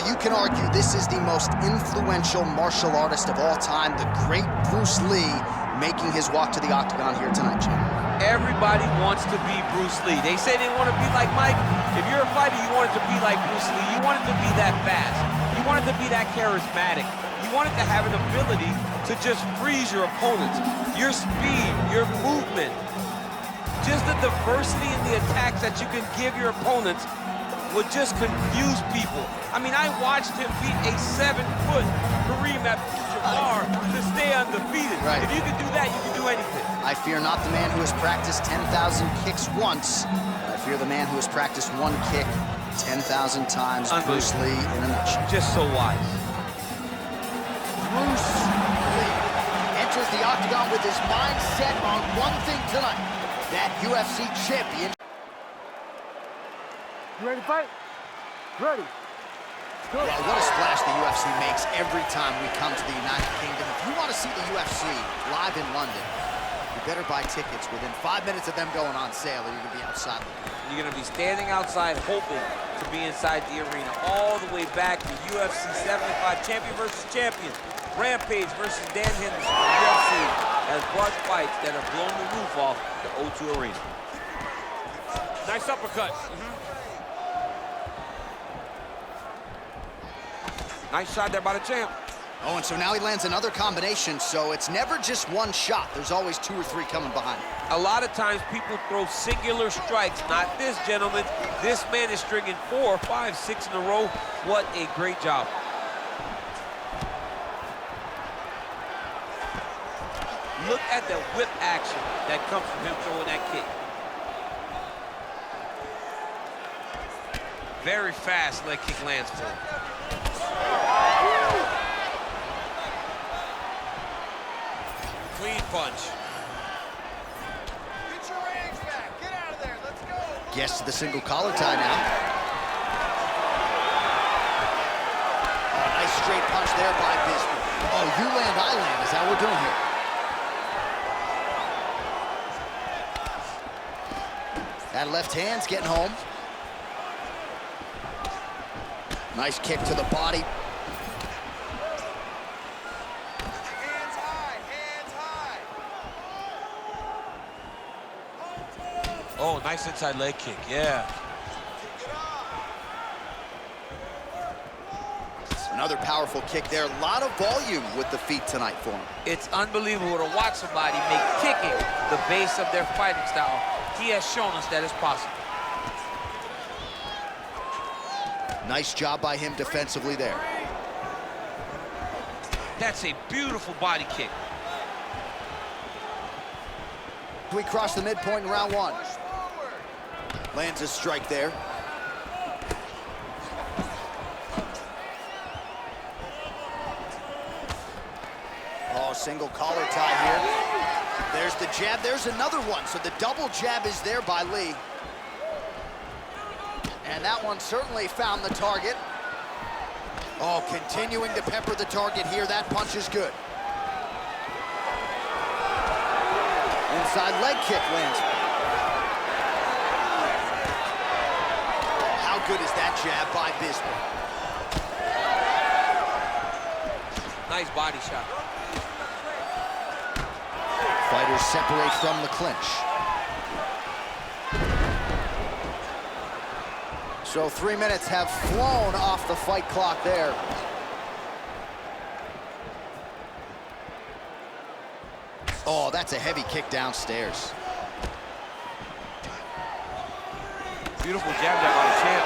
you can argue this is the most influential martial artist of all time, the great Bruce Lee, making his walk to the octagon here tonight, Jim. Everybody wants to be Bruce Lee. They say they want to be like Mike. If you're a fighter, you want it to be like Bruce Lee. You want it to be that fast. You want it to be that charismatic. You want it to have an ability to just freeze your opponents. Your speed, your movement, just the diversity in the attacks that you can give your opponents would just confuse people. I mean, I watched him beat a 7-foot Kareem Abdul-Jabbar to stay undefeated. Right. If you can do that, you can do anything. I fear not the man who has practiced 10,000 kicks once. I fear the man who has practiced one kick 10,000 times. Bruce Lee in a nutshell. Just so wise. Bruce Lee enters the octagon with his mind set on one thing tonight, that UFC champion. You ready to fight? Ready. Well, what a splash the UFC makes every time we come to the United Kingdom. If you want to see the UFC live in London, you better buy tickets within 5 minutes of them going on sale, or you're going to be outside. You're going to be standing outside hoping to be inside the arena. All the way back to UFC 75, champion versus champion. Rampage versus Dan Henderson. The UFC has brought fights that have blown the roof off the O2 Arena. Nice uppercut. Nice shot there by the champ. Oh, and so now he lands another combination, so it's never just one shot. There's always 2 or 3 coming behind. A lot of times people throw singular strikes. Not this gentleman. This man is stringing 4, 5, 6 in a row. What a great job. Look at the whip action that comes from him throwing that kick. Very fast leg kick lands for him. Clean punch. Get your range back. Get out of there. Let's go. Gets to the single collar tie now. Oh, nice straight punch there by Bisping. Oh, you land, I land. Is that what we're doing here? That left hand's getting home. Nice kick to the body. Hands high. Hands high. Oh, nice inside leg kick, yeah. Another powerful kick there. A lot of volume with the feet tonight for him. It's unbelievable to watch somebody make kicking the base of their fighting style. He has shown us that it's possible. Nice job by him defensively there. That's a beautiful body kick. We cross the midpoint in round 1. Lands a strike there. Oh, single collar tie here. There's the jab, there's another one. So the double jab is there by Lee. And that one certainly found the target. Oh, continuing to pepper the target here. That punch is good. Inside leg kick lands. How good is that jab by Bisping? Nice body shot. Fighters separate from the clinch. So 3 minutes have flown off the fight clock there. Oh, that's a heavy kick downstairs. Beautiful jab there by the champ.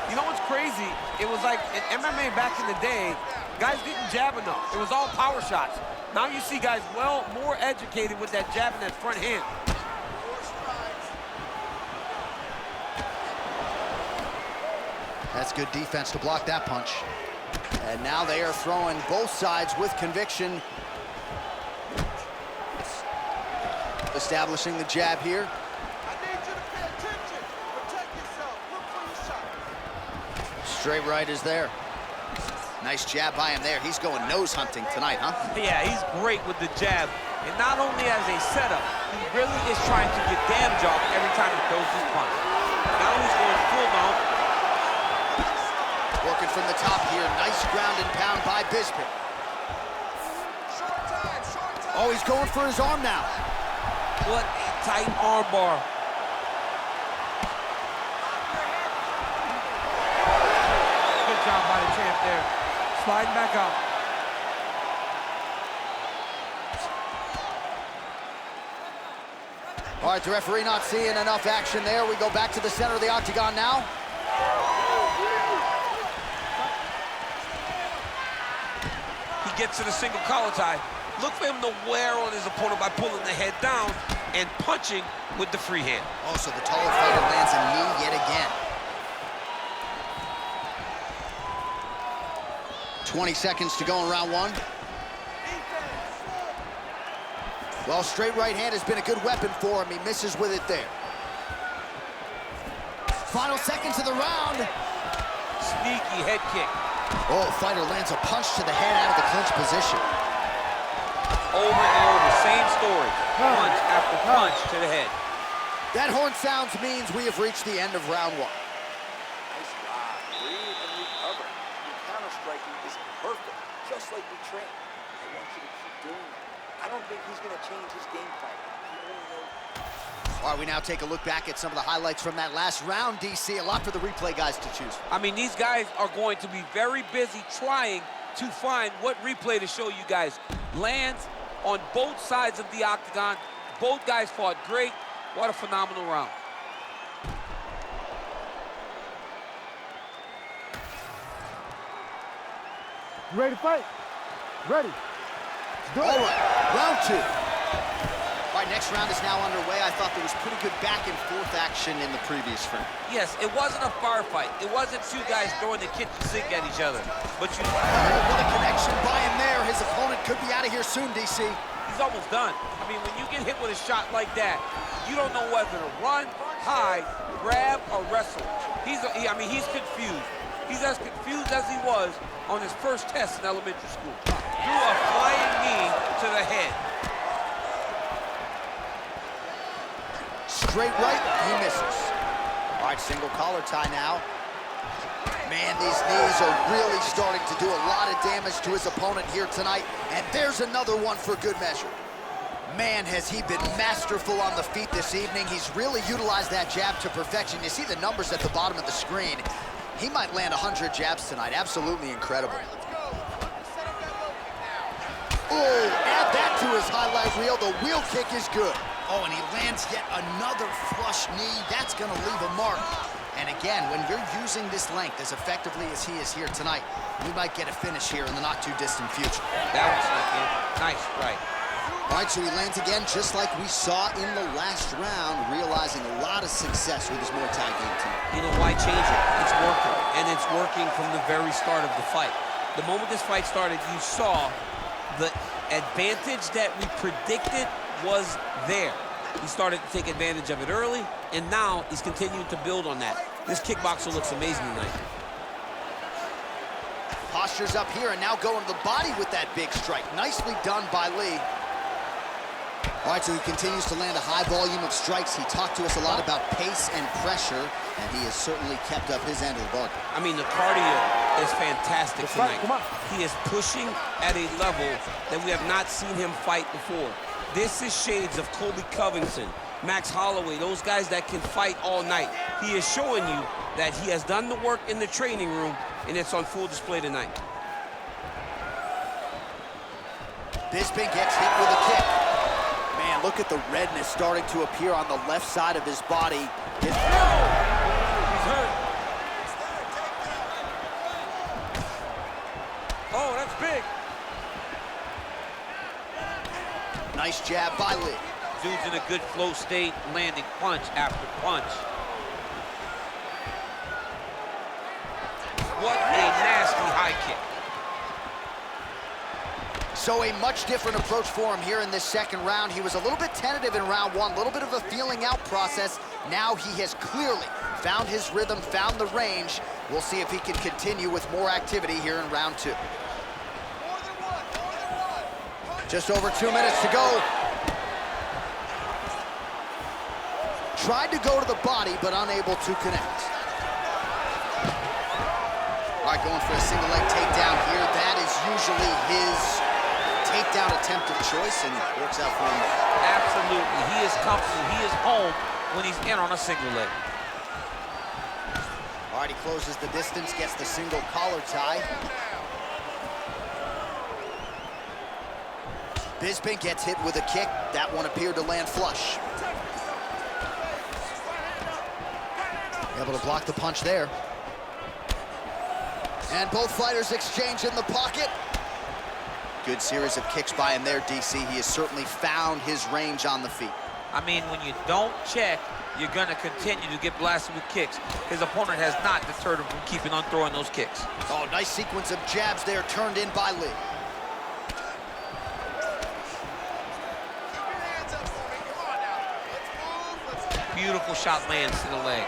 You know what's crazy? It was like in MMA back in the day, guys didn't jab enough. It was all power shots. Now you see guys more educated with that jab and that front hand. That's good defense to block that punch. And now they are throwing both sides with conviction. Establishing the jab here. I need you to pay attention. Protect yourself. Look for your shot. Straight right is there. Nice jab by him there. He's going nose hunting tonight, huh? Yeah, he's great with the jab. And not only as a setup, he really is trying to get damage off every time he throws his punch. Now he's going full mount. Well, Working from the top here. Nice ground and pound by Bisping. Oh, he's going for his arm now. What a tight arm bar. Good job by the champ there. Sliding back out. All right, the referee not seeing enough action there. We go back to the center of the octagon now. He gets to the single collar tie. Look for him to wear on his opponent by pulling the head down and punching with the free hand. Oh, so the taller fighter lands a knee yet again. 20 seconds to go in round one. Well, straight right hand has been a good weapon for him. He misses with it there. Final seconds of the round. Sneaky head kick. Oh, fighter lands a punch to the head out of the clinch position. Over and over, same story. Punch after punch to the head. That horn sounds means we have reached the end of round one. Nice job. Breathe and recover. Your counter-striking is perfect, just like we trained. I want you to keep doing that. I don't think he's going to change his game plan. He only knows. All right, we now take a look back at some of the highlights from that last round, DC. A lot for the replay guys to choose from. I mean, these guys are going to be very busy trying to find what replay to show you guys. Lands on both sides of the octagon. Both guys fought great. What a phenomenal round. You ready to fight? Ready. All right, round two. All right, next round is now underway. I thought there was pretty good back and forth action in the previous frame. Yes, it wasn't a firefight. It wasn't two guys throwing the kitchen sink at each other. But you... Oh, what a connection by him there. His opponent could be out of here soon, DC. He's almost done. I mean, when you get hit with a shot like that, you don't know whether to run, hide, grab, or wrestle. He's confused. He's as confused as he was on his first test in elementary school. Threw a flying knee to the head. Straight right, he misses. All right, single collar tie now. Man, these knees are really starting to do a lot of damage to his opponent here tonight. And there's another one for good measure. Man, has he been masterful on the feet this evening. He's really utilized that jab to perfection. You see the numbers at the bottom of the screen. He might land 100 jabs tonight. Absolutely incredible. Oh, add that to his highlight reel. The wheel kick is good. Oh, and he lands yet another flush knee. That's going to leave a mark. And again, when you're using this length as effectively as he is here tonight, we might get a finish here in the not-too-distant future. That was nice, right. All right, so he lands again just like we saw in the last round, realizing a lot of success with his Muay Thai game tonight. You know, why change it? It's working, and it's working from the very start of the fight. The moment this fight started, you saw the advantage that we predicted was there. He started to take advantage of it early, and now he's continuing to build on that. This kickboxer looks amazing tonight. Posture's up here, and now going to the body with that big strike. Nicely done by Lí. All right, so he continues to land a high volume of strikes. He talked to us a lot about pace and pressure, and he has certainly kept up his end of the bargain. I mean, the cardio is fantastic tonight. Come on. He is pushing at a level that we have not seen him fight before. This is shades of Colby Covington, Max Holloway, those guys that can fight all night. He is showing you that he has done the work in the training room, and it's on full display tonight. Bisping gets hit with a kick. Man, look at the redness starting to appear on the left side of his body. He's hurt. Oh, that's big. Nice jab by Lí. Dude's in a good flow state, landing punch after punch. What a nasty high kick. So a much different approach for him here in this second round. He was a little bit tentative in round one, a little bit of a feeling out process. Now he has clearly found his rhythm, found the range. We'll see if he can continue with more activity here in round two. Just over 2 minutes to go. Tried to go to the body, but unable to connect. All right, going for a single leg takedown here. That is usually his takedown attempt of choice, and works out for him. Absolutely. He is comfortable. He is home when he's in on a single leg. All right, he closes the distance, gets the single collar tie. Bisping gets hit with a kick. That one appeared to land flush. Able to block the punch there. And both fighters exchange in the pocket. Good series of kicks by him there, DC. He has certainly found his range on the feet. I mean, when you don't check, you're going to continue to get blasted with kicks. His opponent has not deterred him from keeping on throwing those kicks. Oh, nice sequence of jabs there, turned in by Lí. Beautiful shot lands to the leg.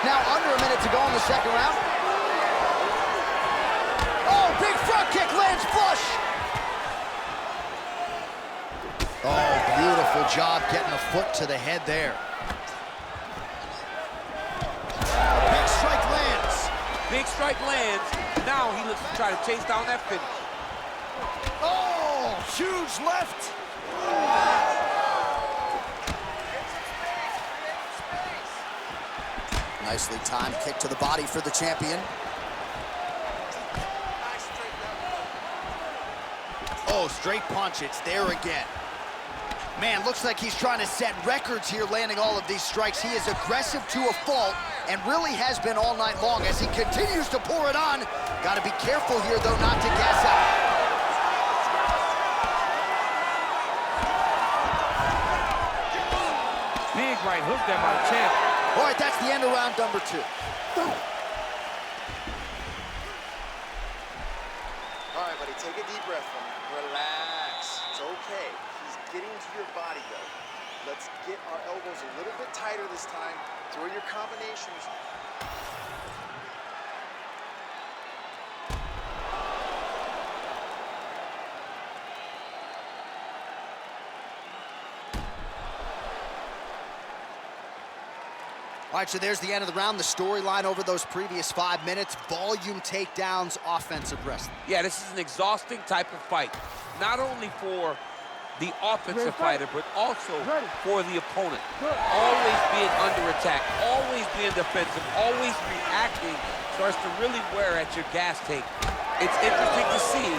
Now under a minute to go in the second round. Oh, big front kick lands flush. Oh, beautiful job getting a foot to the head there. Big strike lands. Big strike lands. Now he looks to try to chase down that finish. Oh, huge left. Nicely timed kick to the body for the champion. Oh, straight punch, it's there again. Man, looks like he's trying to set records here, landing all of these strikes. He is aggressive to a fault, and really has been all night long as he continues to pour it on. Got to be careful here, though, not to gas out. Big right hook there by the champ. All right, that's the end of round number 2. All right, buddy, take a deep breath for me. Relax. It's okay. He's getting to your body, though. Let's get our elbows a little bit tighter this time. Throw your combinations. All right, so there's the end of the round. The storyline over those previous 5 minutes, volume takedowns, offensive wrestling. Yeah, this is an exhausting type of fight. Not only for the offensive fighter, but also for the opponent. Always being under attack, always being defensive, always reacting starts to really wear at your gas tank. It's interesting to see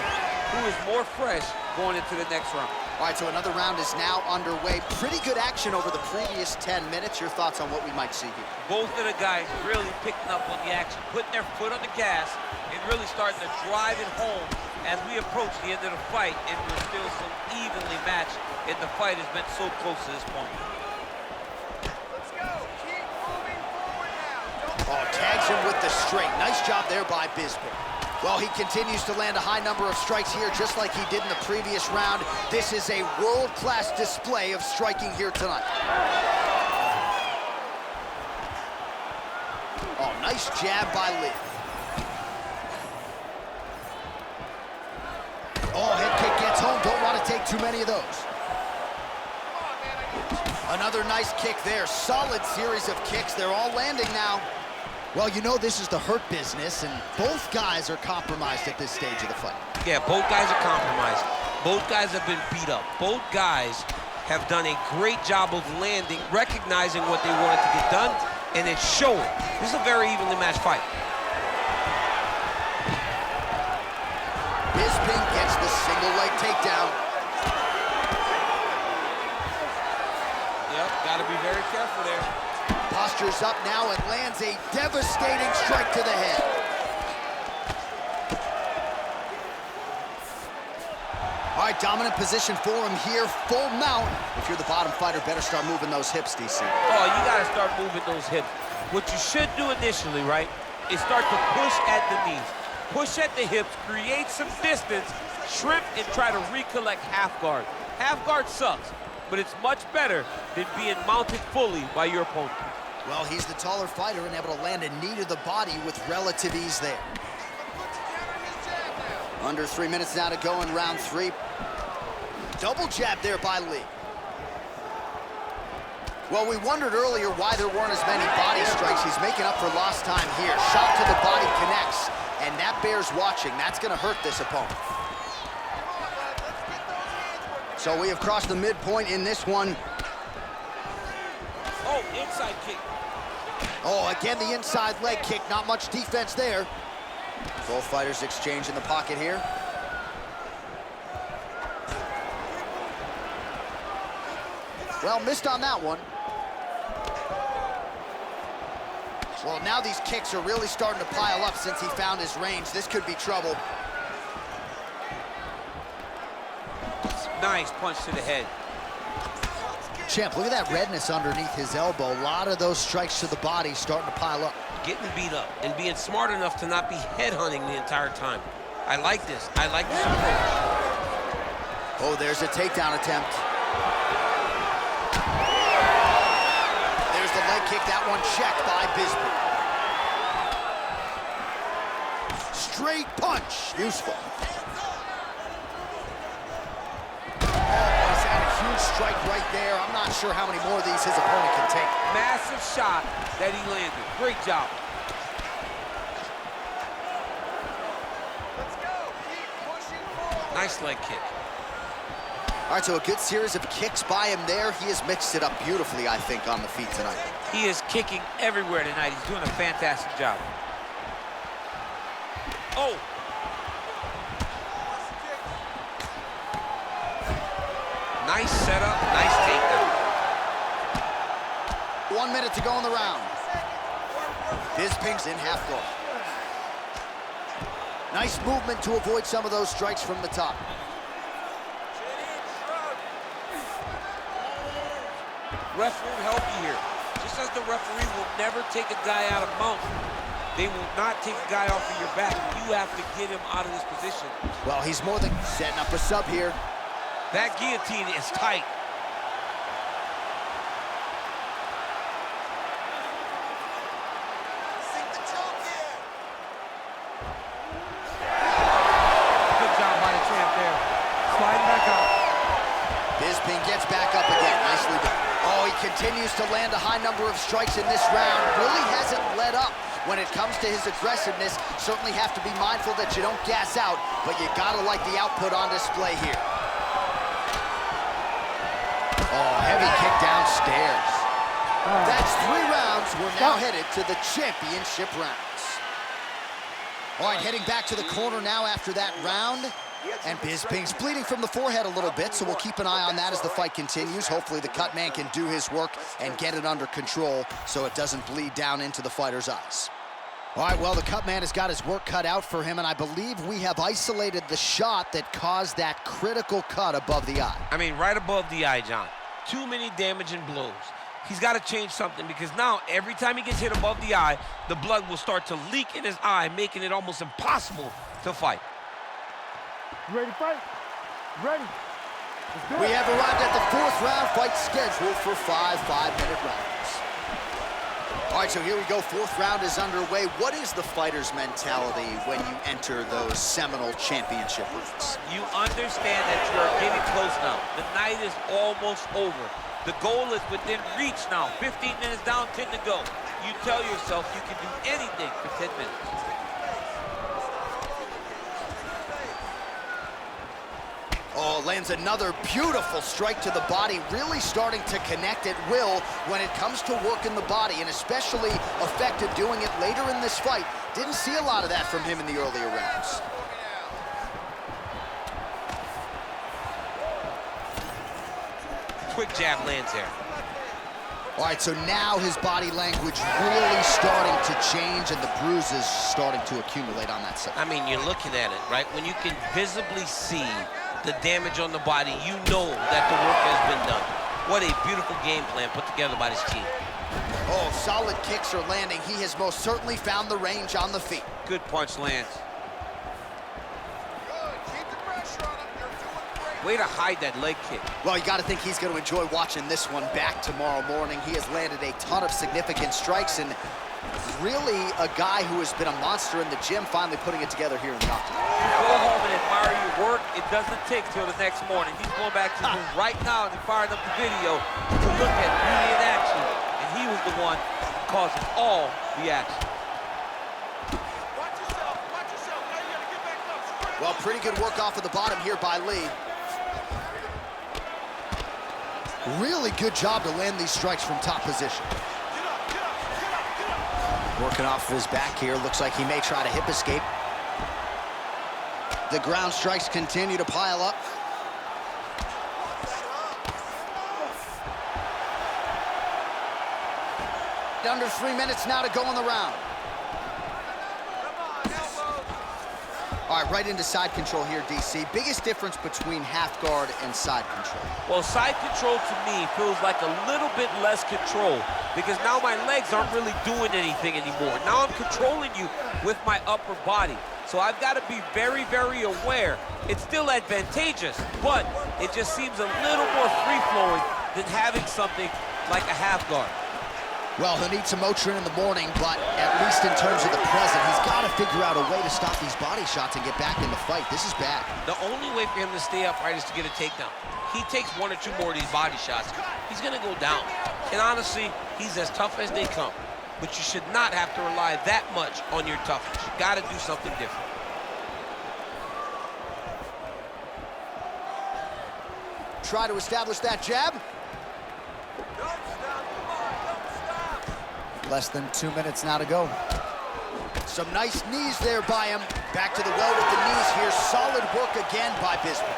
who is more fresh going into the next round. All right, so another round is now underway. Pretty good action over the previous 10 minutes. Your thoughts on what we might see here? Both of the guys really picking up on the action, putting their foot on the gas, and really starting to drive it home as we approach the end of the fight, and we're still so evenly matched, and the fight has been so close to this point. Let's go. Keep moving forward now. Oh, tags him with the straight. Nice job there by Bisping. Well, he continues to land a high number of strikes here, just like he did in the previous round. This is a world-class display of striking here tonight. Oh, nice jab by Lí. Oh, head kick gets home. Don't want to take too many of those. Another nice kick there. Solid series of kicks. They're all landing now. Well, you know this is the hurt business, and both guys are compromised at this stage of the fight. Yeah, both guys are compromised. Both guys have been beat up. Both guys have done a great job of landing, recognizing what they wanted to get done, and it's showing. This is a very evenly matched fight. Bisping gets the single leg takedown. Yep, got to be very careful there. Postures up now and lands a devastating strike to the head. All right, dominant position for him here, full mount. If you're the bottom fighter, better start moving those hips, DC. Oh, you got to start moving those hips. What you should do initially, right, is start to push at the knees. Push at the hips, create some distance, shrimp, and try to recollect half guard. Half guard sucks, but it's much better than being mounted fully by your opponent. Well, he's the taller fighter and able to land a knee to the body with relative ease there. Under 3 minutes now to go in round 3. Double jab there by Lí. Well, we wondered earlier why there weren't as many body strikes. He's making up for lost time here. Shot to the body connects, and that bears watching. That's going to hurt this opponent. So we have crossed the midpoint in this one. Oh, inside kick. Oh, again, the inside leg kick. Not much defense there. Both fighters exchange in the pocket here. Well, missed on that one. Well, now these kicks are really starting to pile up since he found his range. This could be trouble. Nice punch to the head. Champ, look at that redness underneath his elbow. A lot of those strikes to the body starting to pile up. Getting beat up and being smart enough to not be headhunting the entire time. I like this. I like this approach. Oh, there's a takedown attempt. There's the leg kick. That one checked by Bisping. Straight punch. Useful. Strike right there. I'm not sure how many more of these his opponent can take. Massive shot that he landed. Great job. Let's go. Keep pushing forward. Nice leg kick. All right, so a good series of kicks by him there. He has mixed it up beautifully, I think, on the feet tonight. He is kicking everywhere tonight. He's doing a fantastic job. Oh. Nice setup, nice takedown. 1 minute to go in the round. Bisping's in half guard. Nice movement to avoid some of those strikes from the top. Ref won't help you here. Just as the referee will never take a guy out of mount, they will not take a guy off of your back. You have to get him out of this position. Well, he's more than setting up a sub here. That guillotine is tight. Good job by the champ there. Sliding back up. Bisping gets back up again. Nicely done. Oh, he continues to land a high number of strikes in this round. Really hasn't let up when it comes to his aggressiveness. Certainly have to be mindful that you don't gas out, but you gotta like the output on display here. Oh, heavy kick downstairs. That's 3 rounds. We're now headed to the championship rounds. All right, heading back to the corner now after that round. And Bisping's bleeding from the forehead a little bit, so we'll keep an eye on that as the fight continues. Hopefully the cut man can do his work and get it under control so it doesn't bleed down into the fighter's eyes. All right, well, the cut man has got his work cut out for him, and I believe we have isolated the shot that caused that critical cut above the eye. I mean, right above the eye, John. Too many damaging blows. He's got to change something because now every time he gets hit above the eye, the blood will start to leak in his eye, making it almost impossible to fight. You ready to fight? Ready. Let's do it. We have arrived at the 4th round fight scheduled for 5 5-minute rounds. All right, so here we go. 4th round is underway. What is the fighter's mentality when you enter those seminal championship rounds? You understand that you are getting close now. The night is almost over. The goal is within reach now. 15 minutes down, 10 to go. You tell yourself you can do anything for 10 minutes. Oh, lands another beautiful strike to the body, really starting to connect at will when it comes to working the body, and especially effective doing it later in this fight. Didn't see a lot of that from him in the earlier rounds. Quick jab lands there. All right, so now his body language really starting to change and the bruises starting to accumulate on that side. I mean, you're looking at it, right? When you can visibly see the damage on the body, you know that the work has been done. What a beautiful game plan put together by this team. Oh, solid kicks are landing. He has most certainly found the range on the feet. Good punch lands. Keep the pressure on him. You're doing great. Way to hide that leg kick. Well, you got to think he's going to enjoy watching this one back tomorrow morning. He has landed a ton of significant strikes and really a guy who has been a monster in the gym, finally putting it together here in the octagon. Go home and admire your work. It doesn't take till the next morning. He's going back to the room right now and firing up the video to look at beauty in action. And he was the one causing all the action. Watch yourself. Watch yourself. Now you gotta get back up. Spread. Well, pretty good work off of the bottom here by Lí. Really good job to land these strikes from top position. Get up, get up, get up, get up. Working off of his back here. Looks like he may try to hip escape. The ground strikes continue to pile up. Under 3 minutes now to go in the round. All right, right into side control here, DC. Biggest difference between half guard and side control? Well, side control to me feels like a little bit less control because now my legs aren't really doing anything anymore. Now I'm controlling you with my upper body. So I've got to be very, very aware. It's still advantageous, but it just seems a little more free-flowing than having something like a half guard. Well, he'll need some Motrin in the morning, but at least in terms of the present, he's got to figure out a way to stop these body shots and get back in the fight. This is bad. The only way for him to stay upright is to get a takedown. He takes 1 or 2 more of these body shots, he's going to go down. And honestly, he's as tough as they come. But you should not have to rely that much on your toughness. You got to do something different. Try to establish that jab. Less than 2 minutes now to go. Some nice knees there by him. Back to the well with the knees here. Solid work again by Bisping.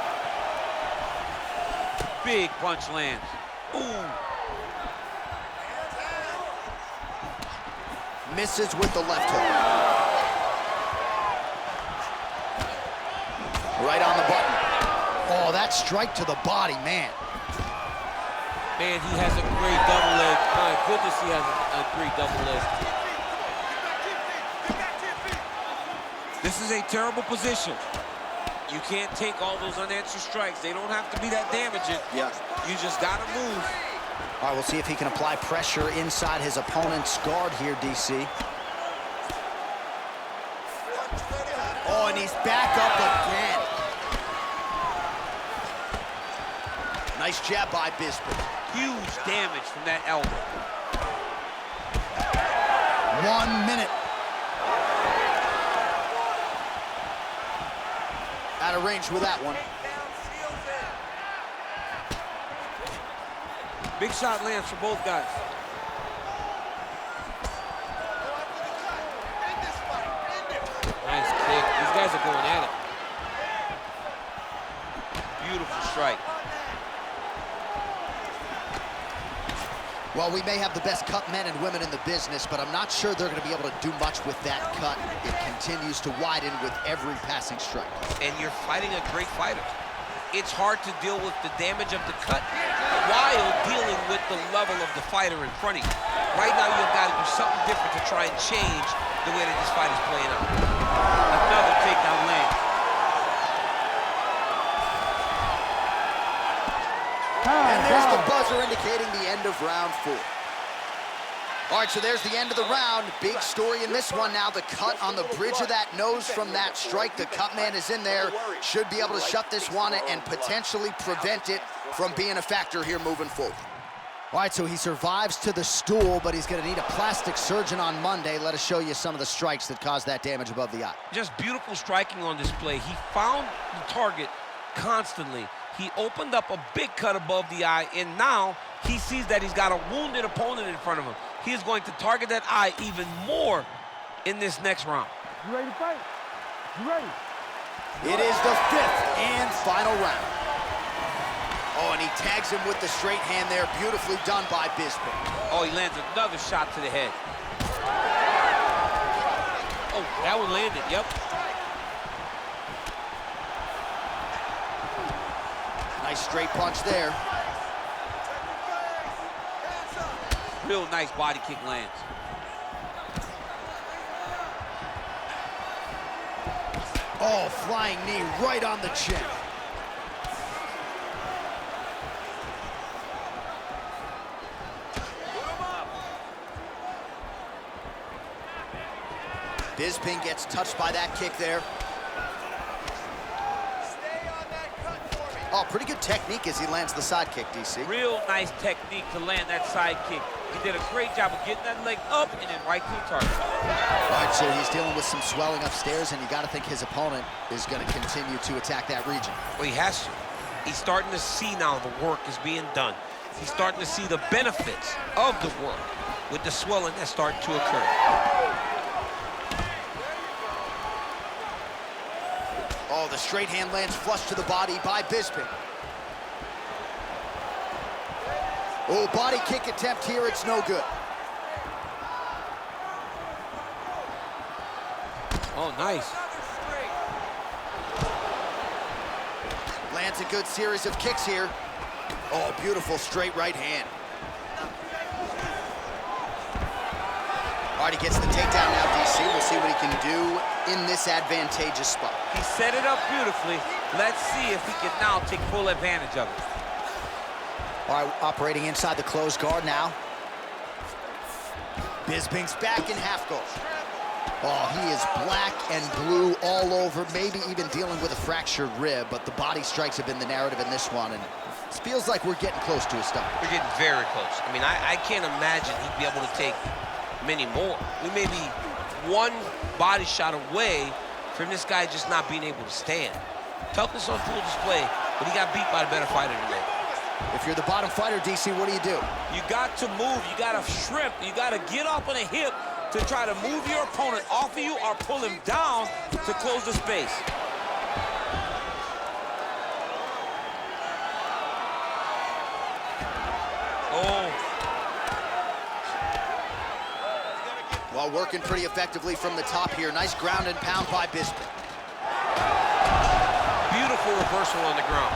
Big punch lands. Ooh. Misses with the left hook. Right on the button. Oh, that strike to the body, man. Man, he has a great double leg. My goodness, he has a great double leg. This is a terrible position. You can't take all those unanswered strikes. They don't have to be that damaging. Yeah. You just got to move. All right, we'll see if he can apply pressure inside his opponent's guard here, DC. Oh, and he's back up again. Nice jab by Bisping. Huge damage from that elbow. 1 minute. Out of range with that one. Big shot lands for both guys. Nice kick. These guys are going at it. Beautiful strike. Well, we may have the best cut men and women in the business, but I'm not sure they're going to be able to do much with that cut. It continues to widen with every passing strike. And you're fighting a great fighter. It's hard to deal with the damage of the cut while dealing with the level of the fighter in front of you. Right now, you've got to do something different to try and change the way that this fight is playing out. Another takedown lands. And there's the buzzer indicating the end of round 4. All right, so there's the end of the round. Big story in this one now. The cut on the bridge of that nose from that strike. The cut man is in there. Should be able to shut this one and potentially prevent it from being a factor here moving forward. All right, so he survives to the stool, but he's going to need a plastic surgeon on Monday. Let us show you some of the strikes that caused that damage above the eye. Just beautiful striking on display. He found the target constantly. He opened up a big cut above the eye, and now he sees that he's got a wounded opponent in front of him. He is going to target that eye even more in this next round. You ready to fight? You ready? It is the 5th and final round. Oh, and he tags him with the straight hand there. Beautifully done by Bisping. Oh, he lands another shot to the head. Oh, that one landed, yep. Nice straight punch there. Real nice body kick lands. Oh, flying knee right on the chin. Bisping gets touched by that kick there. pretty good technique as he lands the side kick, DC. Real nice technique to land that side kick. He did a great job of getting that leg up and then right to the target. All right, so he's dealing with some swelling upstairs, and you got to think his opponent is going to continue to attack that region. Well, he has to. He's starting to see now the work is being done. He's starting to see the benefits of the work with the swelling that's starting to occur. Oh, the straight hand lands flush to the body by Bisping. Oh, body kick attempt here, it's no good. Oh, nice. Lands a good series of kicks here. Oh, beautiful straight right hand. All right, he gets the takedown now, DC. We'll see what he can do in this advantageous spot. He set it up beautifully. Let's see if he can now take full advantage of it. All right, operating inside the closed guard now. Bisping's back in half guard. Oh, he is black and blue all over, maybe even dealing with a fractured rib, but the body strikes have been the narrative in this one, and it feels like we're getting close to a stop. We're getting very close. I mean, I can't imagine he'd be able to take many more. We may be one body shot away from this guy just not being able to stand. Toughness on full display, but he got beat by the better fighter today. If you're the bottom fighter, DC, what do? You got to move, you got to shrimp, you got to get up on a hip to try to move your opponent off of you or pull him down to close the space. Oh. Well, working pretty effectively from the top here. Nice ground and pound by Bisping. Beautiful reversal on the ground.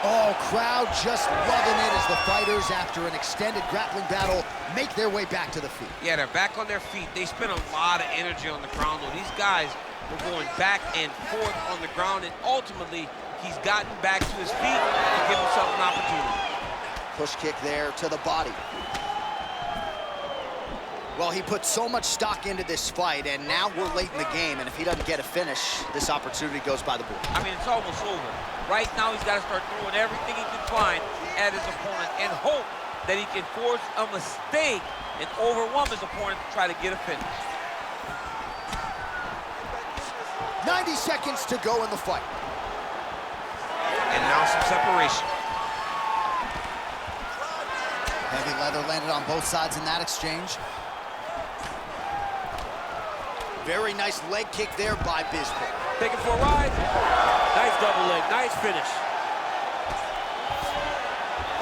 Oh, crowd just loving it as the fighters, after an extended grappling battle, make their way back to the feet. Yeah, they're back on their feet. They spent a lot of energy on the ground, though. These guys were going back and forth on the ground, and ultimately, he's gotten back to his feet to give himself an opportunity. Push kick there to the body. Well, he put so much stock into this fight, and now we're late in the game, and if he doesn't get a finish, this opportunity goes by the board. I mean, it's almost over. Right now, he's got to start throwing everything he can find at his opponent and hope that he can force a mistake and overwhelm his opponent to try to get a finish. 90 seconds to go in the fight. And now some separation. Heavy leather landed on both sides in that exchange. Very nice leg kick there by Bisping. Taking for a ride. Nice double leg, nice finish.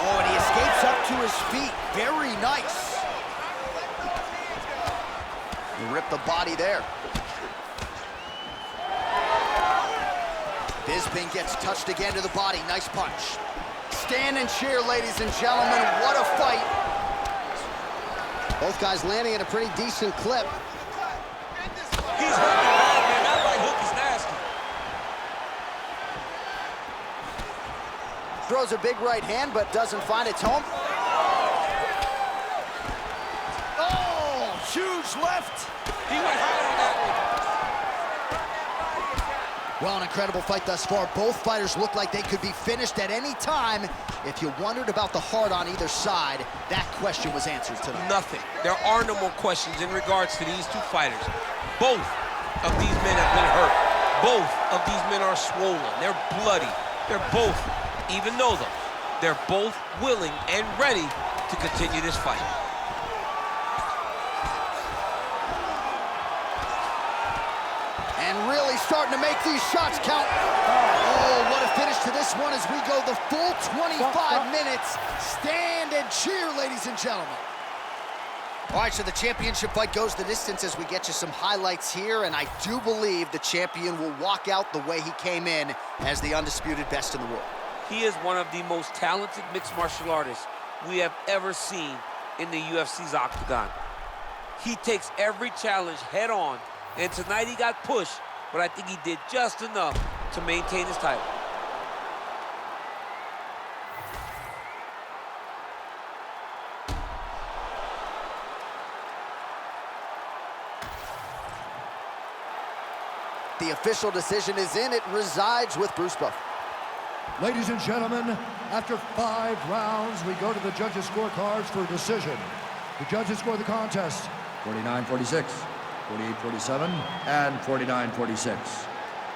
Oh, and he escapes up to his feet. Very nice. He ripped the body there. Bisping gets touched again to the body. Nice punch. Stand and cheer, ladies and gentlemen. What a fight. Both guys landing at a pretty decent clip. He's hurting bad, man. That right hook is nasty. Throws a big right hand, but doesn't find its home. Oh, huge left. He went high on that one. Well, an incredible fight thus far. Both fighters look like they could be finished at any time. If you wondered about the heart on either side, that question was answered tonight. Nothing. There are no more questions in regards to these two fighters. Both of these men have been hurt. Both of these men are swollen. They're bloody. They're both, even though they're both willing and ready to continue this fight. And really starting to make these shots count. Oh, what a finish to this one as we go the full 25 minutes. Stand and cheer, ladies and gentlemen. All right, so the championship fight goes the distance as we get you some highlights here, and I do believe the champion will walk out the way he came in as the undisputed best in the world. He is one of the most talented mixed martial artists we have ever seen in the UFC's octagon. He takes every challenge head on, and tonight he got pushed, but I think he did just enough to maintain his title. The official decision is in. It resides with Bruce Buffer. Ladies and gentlemen, after 5 rounds, we go to the judges' scorecards for a decision. The judges score the contest 49-46, 48-47, and 49-46.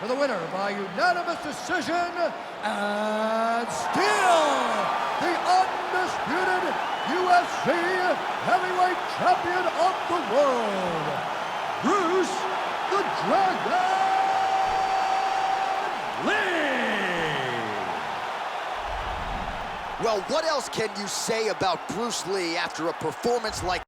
For the winner by unanimous decision, and still the undisputed UFC heavyweight champion of the world, Bruce the Dragon Lee! Well, what else can you say about Bruce Lee after a performance like